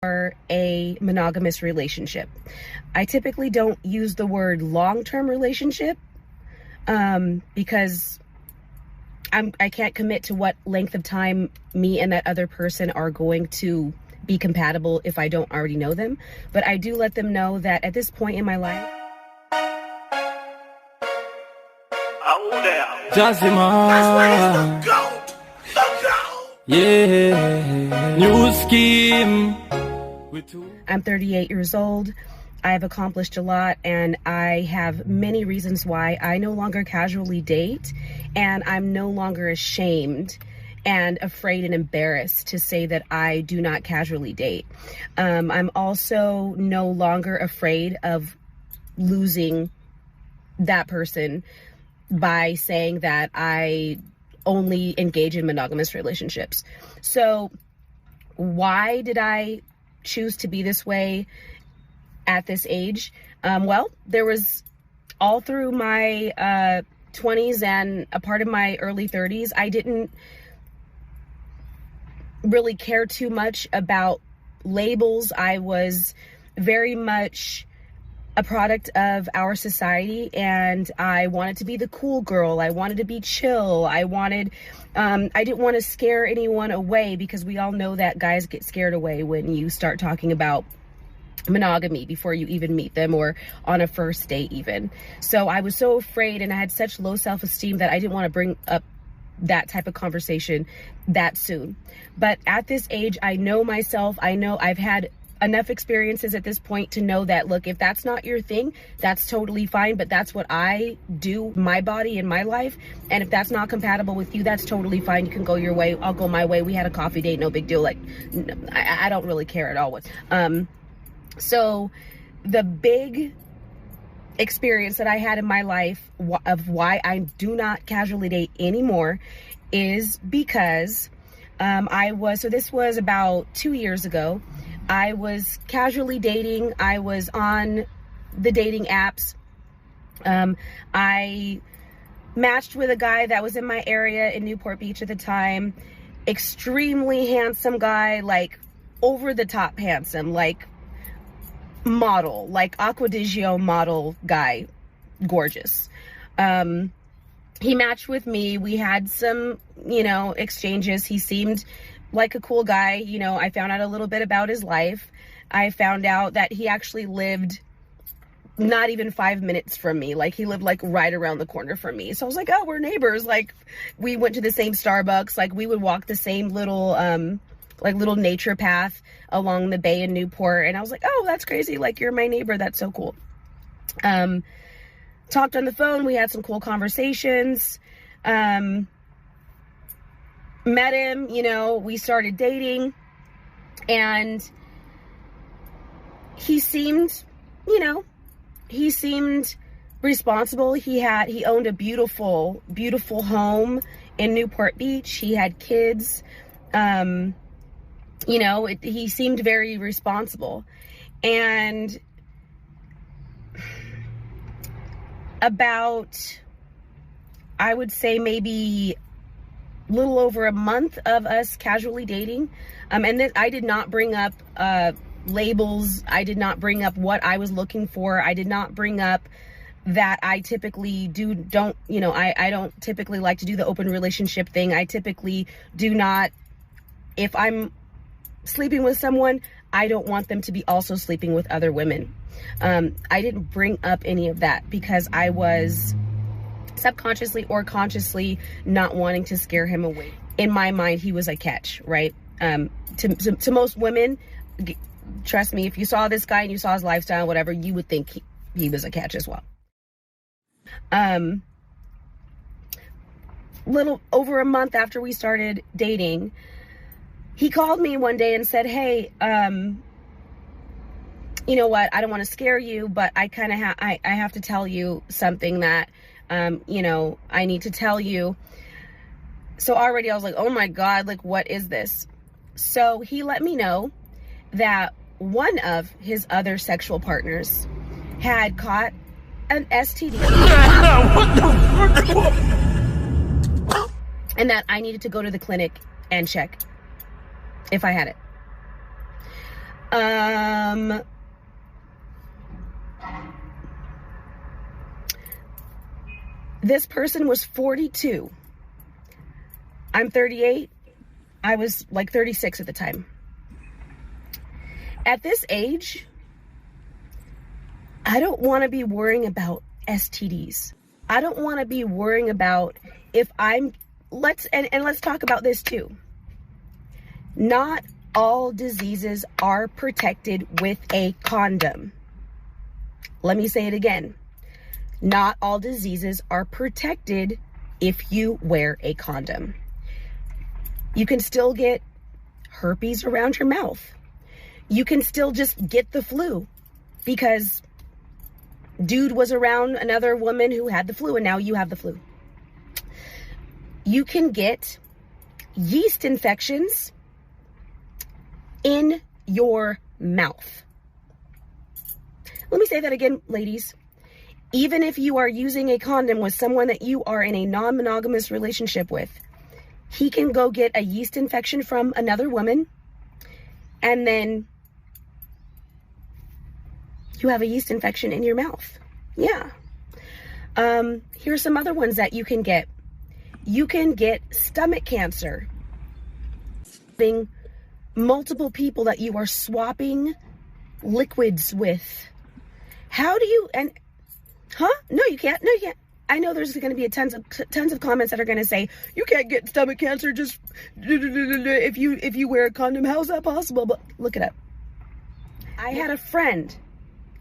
Or a monogamous relationship. I typically don't use the word long-term relationship because I can't commit to what length of time me and that other person are going to be compatible if I don't already know them. But I do let them know that at this point in my life, yeah, new scheme. I'm 38 years old. I've accomplished a lot, and I have many reasons why I no longer casually date, and I'm no longer ashamed and afraid and embarrassed to say that I do not casually date. I'm also no longer afraid of losing that person by saying that I only engage in monogamous relationships. So why did I choose to be this way at this age? Well, there was all through my 20s and a part of my early 30s, I didn't really care too much about labels. I was very much a product of our society, and I wanted to be the cool girl. I wanted to be chill. I didn't want to scare anyone away, because we all know that guys get scared away when you start talking about monogamy before you even meet them, or on a first date even. So I was so afraid, and I had such low self-esteem that I didn't want to bring up that type of conversation that soon. But at this age, I know myself. I know I've had enough experiences at this point to know that, look, if that's not your thing, that's totally fine, but that's what I do, my body and my life. And if that's not compatible with you, that's totally fine. You can go your way, I'll go my way. We had a coffee date, no big deal. Like, I don't really care at all. So the big experience that I had in my life of why I do not casually date anymore is because this was about 2 years ago. I was casually dating. I was on the dating apps. I matched with a guy that was in my area in Newport Beach at the time. Extremely handsome guy, like over the top handsome, like model, like Aqua di Gio model guy, gorgeous. He matched with me. We had some, exchanges. He seemed like a cool guy. I found out a little bit about his life. I found out that he actually lived not even 5 minutes from me. Like, he lived like right around the corner from me. So I was like, oh, we're neighbors. Like, we went to the same Starbucks. Like, we would walk the same little nature path along the bay in Newport. And I was like, oh, that's crazy. Like, you're my neighbor. That's so cool. Talked on the phone. We had some cool conversations. Met him, we started dating, and he seemed responsible. He owned a beautiful, beautiful home in Newport Beach. He had kids. He seemed very responsible. And about, I would say, maybe little over a month of us casually dating. And then I did not bring up labels. I did not bring up what I was looking for. I did not bring up that I typically I don't typically like to do the open relationship thing. I typically do not, if I'm sleeping with someone, I don't want them to be also sleeping with other women. I didn't bring up any of that because I was subconsciously or consciously not wanting to scare him away. In my mind, he was a catch, right? To most women, trust me, if you saw this guy and you saw his lifestyle, whatever, you would think he was a catch as well. Little over a month after we started dating, he called me one day and said, hey, you know what? I don't want to scare you, but I kind of I have to tell you something that I need to tell you. So already I was like, oh my God, like, what is this? So he let me know that one of his other sexual partners had caught an STD. And that I needed to go to the clinic and check if I had it. This person was 42. I'm 38. I was like 36 at the time. At this age, I don't want to be worrying about STDs. I don't want to be worrying about if let's talk about this too. Not all diseases are protected with a condom. Let me say it again. Not all diseases are protected if you wear a condom. You can still get herpes around your mouth. You can still just get the flu because dude was around another woman who had the flu and now you have the flu. You can get yeast infections in your mouth. Let me say that again, ladies. Even if you are using a condom with someone that you are in a non-monogamous relationship with, he can go get a yeast infection from another woman, and then you have a yeast infection in your mouth. Yeah. Here's some other ones that you can get. You can get stomach cancer. Being multiple people that you are swapping liquids with. How do you, No, you can't. No, you can't. I know there's going to be tons of comments that are going to say, you can't get stomach cancer just if you wear a condom. How's that possible? But look it up. I had a friend,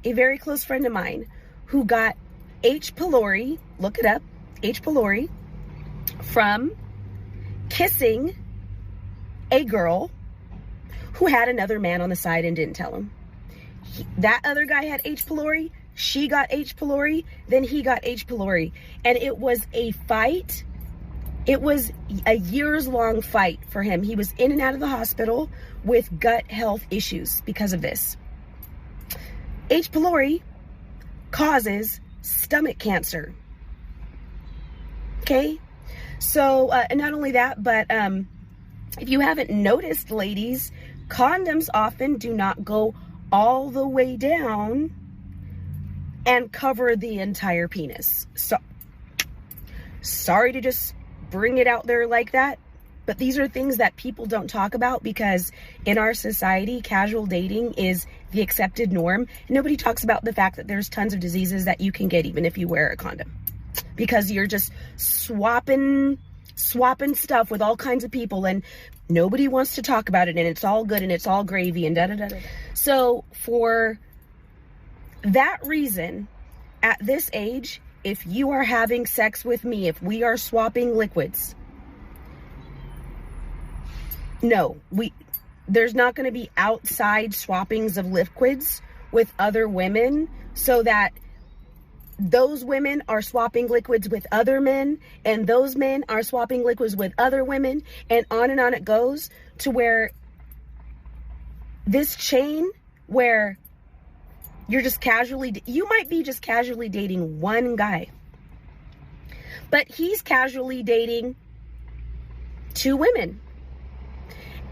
a very close friend of mine, who got H. pylori, look it up, H. pylori, from kissing a girl who had another man on the side and didn't tell him. That other guy had H. pylori. She got H. pylori, then he got H. pylori. And it was a fight. It was a years-long fight for him. He was in and out of the hospital with gut health issues because of this. H. pylori causes stomach cancer. Okay? So, and not only that, but if you haven't noticed, ladies, condoms often do not go all the way down and cover the entire penis. So, sorry to just bring it out there like that, but these are things that people don't talk about because in our society, casual dating is the accepted norm. Nobody talks about the fact that there's tons of diseases that you can get even if you wear a condom, because you're just swapping stuff with all kinds of people and nobody wants to talk about it, and it's all good and it's all gravy and da-da-da-da. So for that reason, at this age, if you are having sex with me, if we are swapping liquids, no, there's not going to be outside swappings of liquids with other women so that those women are swapping liquids with other men and those men are swapping liquids with other women, and on it goes to where this chain where you might be just casually dating one guy, but he's casually dating two women.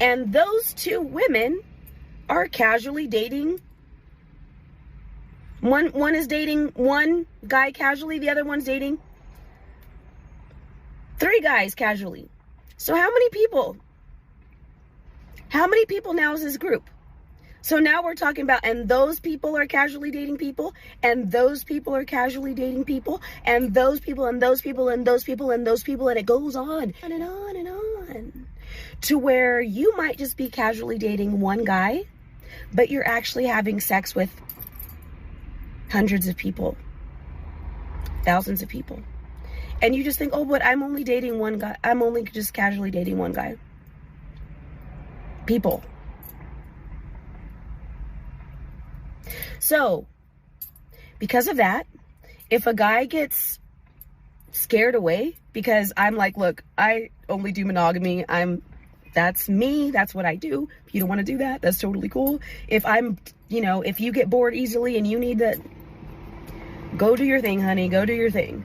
And those two women are casually dating. One is dating one guy casually, the other one's dating three guys casually. So how many people now is this group? So now we're talking about, and those people are casually dating people, and those people are casually dating people, and those people, and those people, and those people, and those people, and it goes on and on and on. To where you might just be casually dating one guy, but you're actually having sex with hundreds of people, thousands of people. And you just think, oh, but I'm only dating one guy. I'm only just casually dating one guy. People. So, because of that, if a guy gets scared away, because I'm like, look, I only do monogamy. That's me. That's what I do. If you don't want to do that, that's totally cool. If if you get bored easily and you need to go do your thing, honey, go do your thing.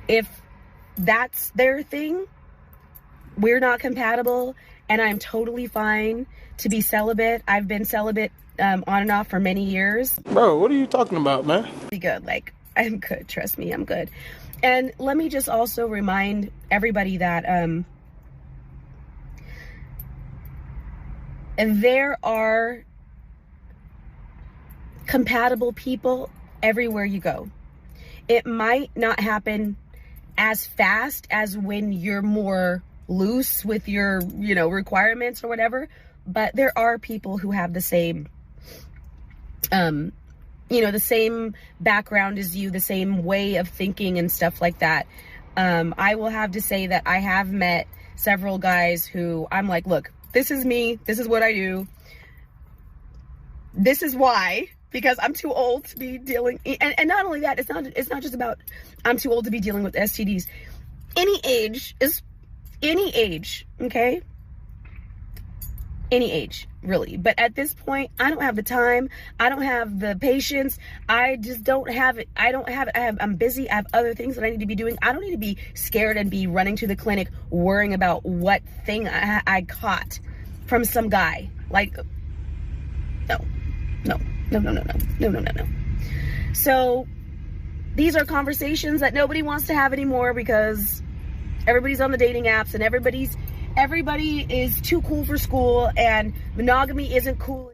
If that's their thing, we're not compatible, and I'm totally fine to be celibate. I've been celibate on and off for many years. Bro, what are you talking about, man? Be good. Like, I'm good. Trust me, I'm good. And let me just also remind everybody that there are compatible people everywhere you go. It might not happen as fast as when you're more loose with your, requirements or whatever, but there are people who have the same, the same background as you, the same way of thinking and stuff like that. I will have to say that I have met several guys who I'm like, look, this is me. This is what I do. This is why, because I'm too old to be dealing. And not only that, it's not just about I'm too old to be dealing with STDs. Any age, okay? Any age, really. But at this point, I don't have the time. I don't have the patience. I just don't have it. I'm busy. I have other things that I need to be doing. I don't need to be scared and be running to the clinic worrying about what thing I caught from some guy. Like, no. So these are conversations that nobody wants to have anymore because everybody's on the dating apps and everybody is too cool for school and monogamy isn't cool.